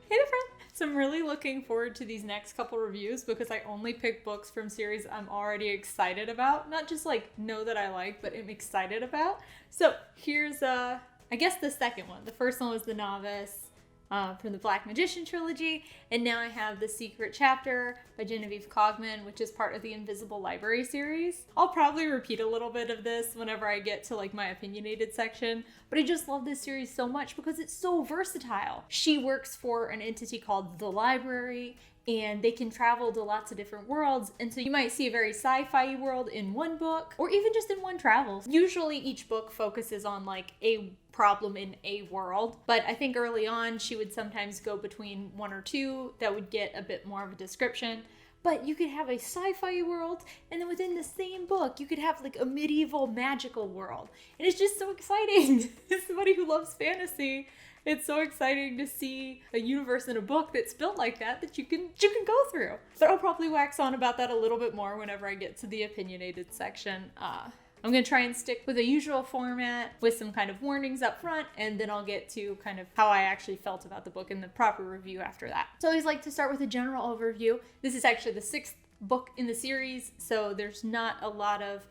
Hey there, friend! So I'm really looking forward to these next couple reviews because I only pick books from series I'm already excited about. Not just like know that I like, but am excited about. So here's, I guess the second one. The first one was The Novice from the Black Magician trilogy. And now I have The Secret Chapter by Genevieve Cogman, which is part of the Invisible Library series. I'll probably repeat a little bit of this whenever I get to like my opinionated section, but I just love this series so much because it's so versatile. She works for an entity called the Library, and they can travel to lots of different worlds. And so you might see a very sci-fi world in one book, or even just in one travel. Usually each book focuses on like a problem in a world, but I think early on she would sometimes go between one or two that would get a bit more of a description. But you could have a sci-fi world, and then within the same book, you could have like a medieval magical world. And it's just so exciting. As somebody who loves fantasy, it's so exciting to see a universe in a book that's built like that you can go through. But I'll probably wax on about that a little bit more whenever I get to the opinionated section. I'm going to try and stick with the usual format with some kind of warnings up front, and then I'll get to kind of how I actually felt about the book in the proper review after that. So I always like to start with a general overview. This is actually the 6th book in the series, so there's not a lot of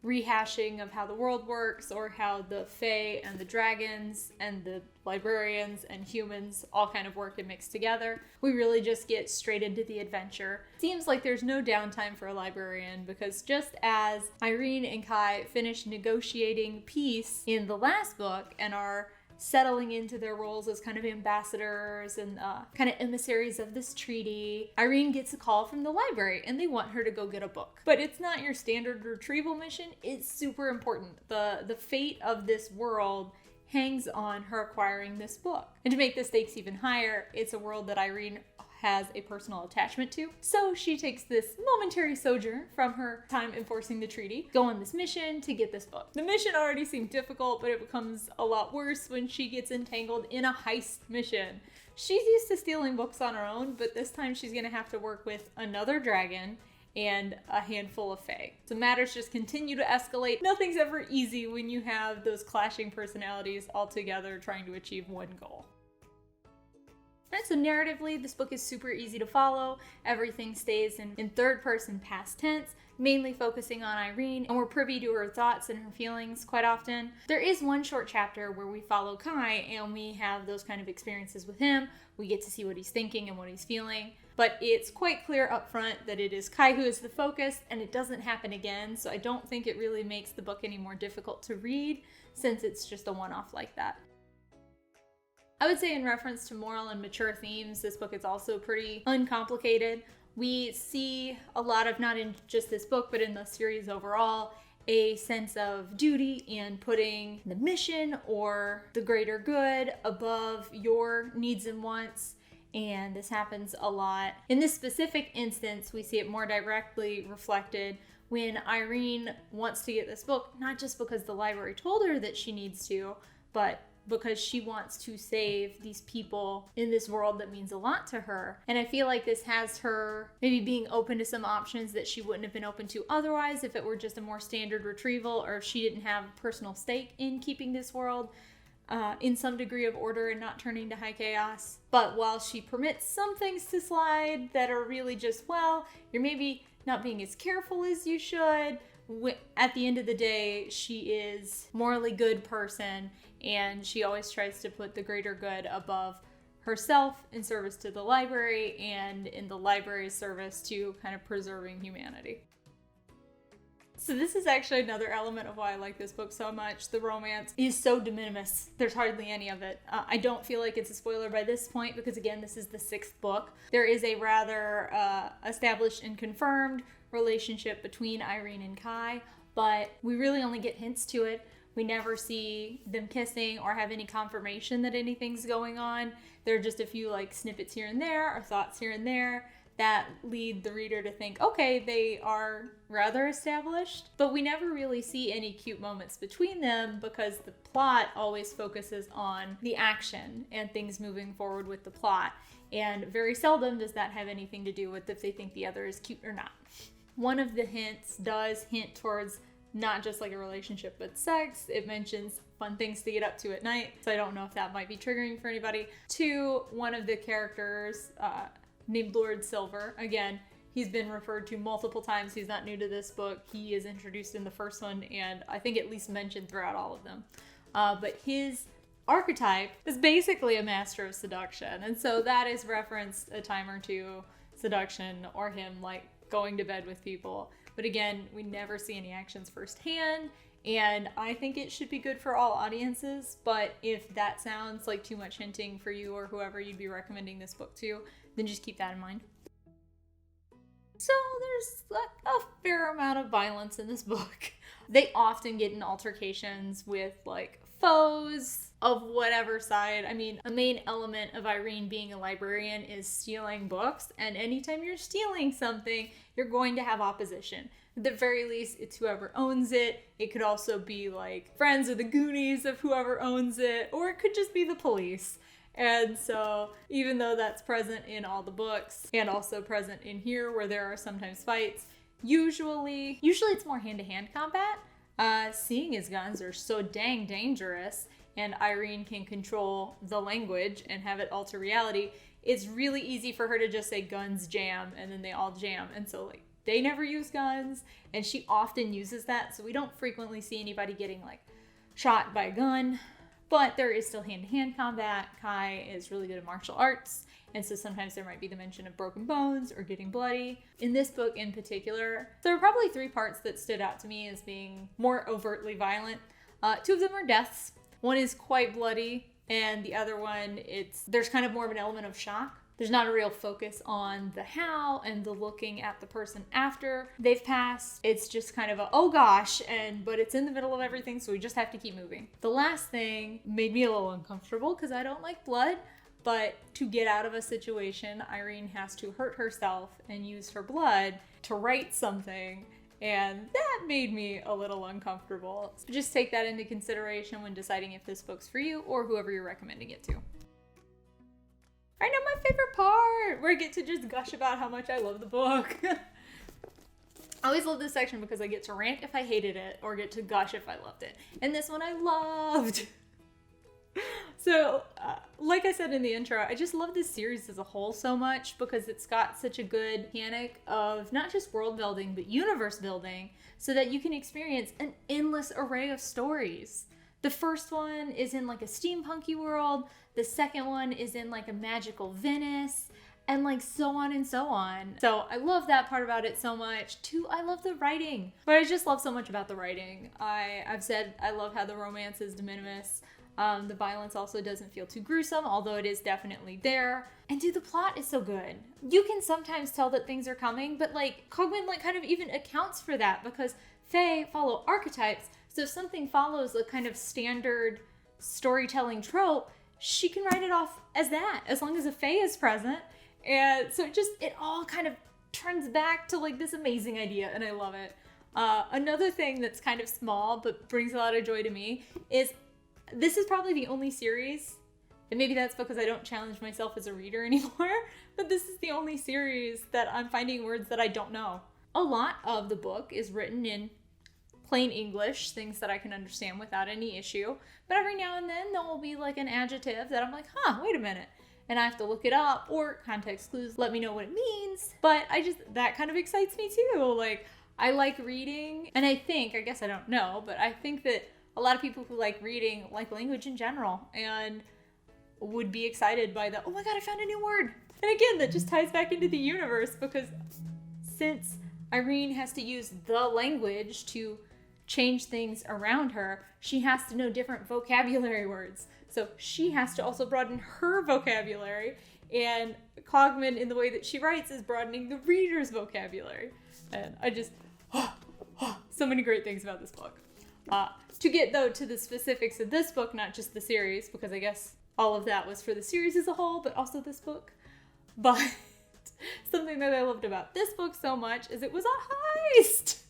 rehashing of how the world works or how the Fae and the dragons and the librarians and humans all kind of work and mix together. We really just get straight into the adventure. Seems like there's no downtime for a librarian because just as Irene and Kai finish negotiating peace in the last book and are settling into their roles as kind of ambassadors and kind of emissaries of this treaty, Irene gets a call from the library and they want her to go get a book. But it's not your standard retrieval mission. It's super important. The fate of this world hangs on her acquiring this book. And to make the stakes even higher, it's a world that Irene has a personal attachment to. So she takes this momentary sojourn from her time enforcing the treaty, go on this mission to get this book. The mission already seemed difficult, but it becomes a lot worse when she gets entangled in a heist mission. She's used to stealing books on her own, but this time she's gonna have to work with another dragon and a handful of Fae. So matters just continue to escalate. Nothing's ever easy when you have those clashing personalities all together trying to achieve one goal. Right, so narratively, this book is super easy to follow. Everything stays in third person past tense, mainly focusing on Irene, and we're privy to her thoughts and her feelings quite often. There is one short chapter where we follow Kai and we have those kind of experiences with him. We get to see what he's thinking and what he's feeling, but it's quite clear up front that it is Kai who is the focus, and it doesn't happen again, so I don't think it really makes the book any more difficult to read since it's just a one-off like that. I would say in reference to moral and mature themes, this book is also pretty uncomplicated. We see a lot of, not in just this book, but in the series overall, a sense of duty and putting the mission or the greater good above your needs and wants. And this happens a lot. In this specific instance, we see it more directly reflected when Irene wants to get this book, not just because the library told her that she needs to, but because she wants to save these people in this world that means a lot to her. And I feel like this has her maybe being open to some options that she wouldn't have been open to otherwise if it were just a more standard retrieval, or if she didn't have a personal stake in keeping this world in some degree of order and not turning to high chaos. But while she permits some things to slide that are really just, well, you're maybe not being as careful as you should, at the end of the day, she is a morally good person, and she always tries to put the greater good above herself in service to the library and in the library's service to kind of preserving humanity. So this is actually another element of why I like this book so much. The romance is so de minimis. There's hardly any of it. I don't feel like it's a spoiler by this point because, again, this is the 6th book. There is a rather established and confirmed relationship between Irene and Kai, but we really only get hints to it. We never see them kissing or have any confirmation that anything's going on. There are just a few like snippets here and there or thoughts here and there that lead the reader to think, okay, they are rather established, but we never really see any cute moments between them because the plot always focuses on the action and things moving forward with the plot. And very seldom does that have anything to do with if they think the other is cute or not. One of the hints does hint towards not just like a relationship but sex. It mentions fun things to get up to at night. So I don't know if that might be triggering for anybody. 2, one of the characters named Lord Silver. Again, he's been referred to multiple times. He's not new to this book. He is introduced in the first one, and I think at least mentioned throughout all of them. But his archetype is basically a master of seduction. And so that is referenced a time or two, seduction, or him like going to bed with people. But again, we never see any actions firsthand. And I think it should be good for all audiences. But if that sounds like too much hinting for you or whoever you'd be recommending this book to, then just keep that in mind. So there's a fair amount of violence in this book. They often get in altercations with like foes of whatever side. I mean, a main element of Irene being a librarian is stealing books. And anytime you're stealing something, you're going to have opposition. At the very least, it's whoever owns it. It could also be like friends or the Goonies of whoever owns it, or it could just be the police. And so even though that's present in all the books and also present in here where there are sometimes fights, usually it's more hand-to-hand combat. Seeing as guns are so dang dangerous and Irene can control the language and have it alter reality, it's really easy for her to just say guns jam and then they all jam. And so like they never use guns and she often uses that. So we don't frequently see anybody getting like shot by a gun. But there is still hand-to-hand combat. Kai is really good at martial arts, and so sometimes there might be the mention of broken bones or getting bloody. In this book in particular, there are probably 3 parts that stood out to me as being more overtly violent. 2 of them are deaths. One is quite bloody, and the other one, there's kind of more of an element of shock. There's not a real focus on the how and the looking at the person after they've passed. It's just kind of a, oh gosh, but it's in the middle of everything, so we just have to keep moving. The last thing made me a little uncomfortable because I don't like blood, but to get out of a situation, Irene has to hurt herself and use her blood to write something, and that made me a little uncomfortable. So just take that into consideration when deciding if this book's for you or whoever you're recommending it to. Right now, my favorite part, where I get to just gush about how much I love the book. I always love this section because I get to rant if I hated it or get to gush if I loved it. And this one I loved. So, like I said in the intro, I just love this series as a whole so much because it's got such a good mechanic of not just world building, but universe building so that you can experience an endless array of stories. The first one is in like a steampunky world. The second one is in like a magical Venice, and like so on and so on. So I love that part about it so much. 2, I love the writing. But I just love so much about the writing. I've said I love how the romance is de minimis. The violence also doesn't feel too gruesome, although it is definitely there. And dude, the plot is so good. You can sometimes tell that things are coming, but like Cogman like kind of even accounts for that because Fae follow archetypes. So if something follows a kind of standard storytelling trope, she can write it off as that, as long as a Fae is present. And so it all kind of turns back to like this amazing idea, and I love it. Another thing that's kind of small, but brings a lot of joy to me, is this is probably the only series, and maybe that's because I don't challenge myself as a reader anymore, but this is the only series that I'm finding words that I don't know. A lot of the book is written in plain English, things that I can understand without any issue. But every now and then there will be like an adjective that I'm like, wait a minute. And I have to look it up, or context clues let me know what it means. But that kind of excites me too. Like, I like reading, and I guess I don't know, but I think that a lot of people who like reading like language in general and would be excited by oh my god, I found a new word. And again, that just ties back into the universe because since Irene has to use the language to change things around her, she has to know different vocabulary words. So she has to also broaden her vocabulary, and Cogman, in the way that she writes, is broadening the reader's vocabulary. And I just, so many great things about this book. To get, though, to the specifics of this book, not just the series, because I guess all of that was for the series as a whole, but also this book. But something that I loved about this book so much is it was a heist!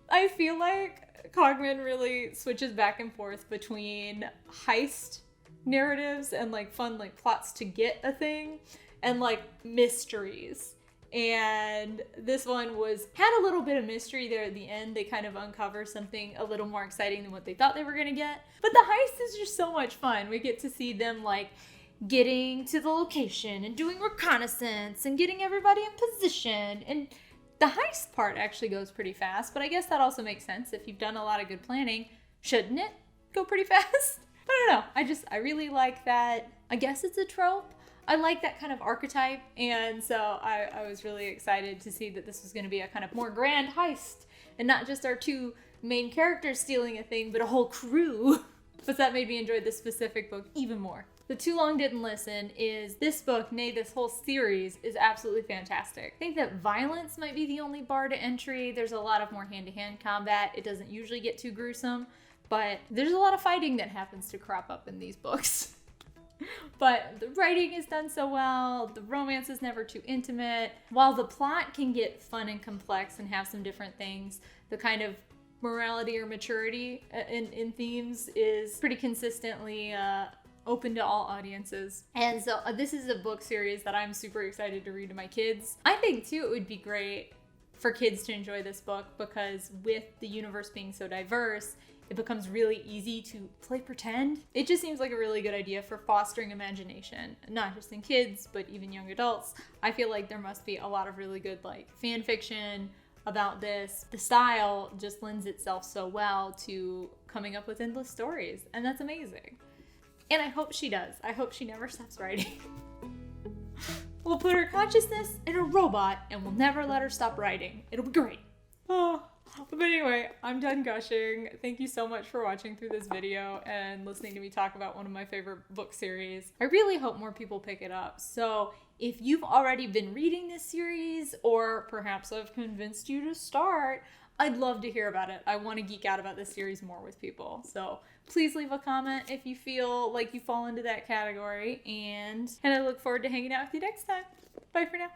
I feel like Cogman really switches back and forth between heist narratives and like fun like plots to get a thing and like mysteries. And this one had a little bit of mystery there at the end. They kind of uncover something a little more exciting than what they thought they were going to get. But the heist is just so much fun. We get to see them like getting to the location and doing reconnaissance and getting everybody in position. And the heist part actually goes pretty fast, but I guess that also makes sense. If you've done a lot of good planning, shouldn't it go pretty fast? I don't know. I really like that. I guess it's a trope. I like that kind of archetype, and so I was really excited to see that this was going to be a kind of more grand heist, and not just our two main characters stealing a thing, but a whole crew. But that made me enjoy this specific book even more. The Too Long Didn't Listen is this book, nay, this whole series is absolutely fantastic. I think that violence might be the only bar to entry. There's a lot of more hand-to-hand combat. It doesn't usually get too gruesome, but there's a lot of fighting that happens to crop up in these books. But the writing is done so well, the romance is never too intimate. While the plot can get fun and complex and have some different things, the kind of morality or maturity in themes is pretty consistently open to all audiences. And so this is a book series that I'm super excited to read to my kids. I think too it would be great for kids to enjoy this book because with the universe being so diverse, it becomes really easy to play pretend. It just seems like a really good idea for fostering imagination, not just in kids, but even young adults. I feel like there must be a lot of really good like fan fiction about this. The style just lends itself so well to coming up with endless stories, and that's amazing. And I hope she does. I hope she never stops writing. We'll put her consciousness in a robot and we'll never let her stop writing. It'll be great. Oh. But anyway, I'm done gushing. Thank you so much for watching through this video and listening to me talk about one of my favorite book series. I really hope more people pick it up. So if you've already been reading this series, or perhaps I've convinced you to start, I'd love to hear about it. I want to geek out about this series more with people. So please leave a comment if you feel like you fall into that category. And I look forward to hanging out with you next time. Bye for now.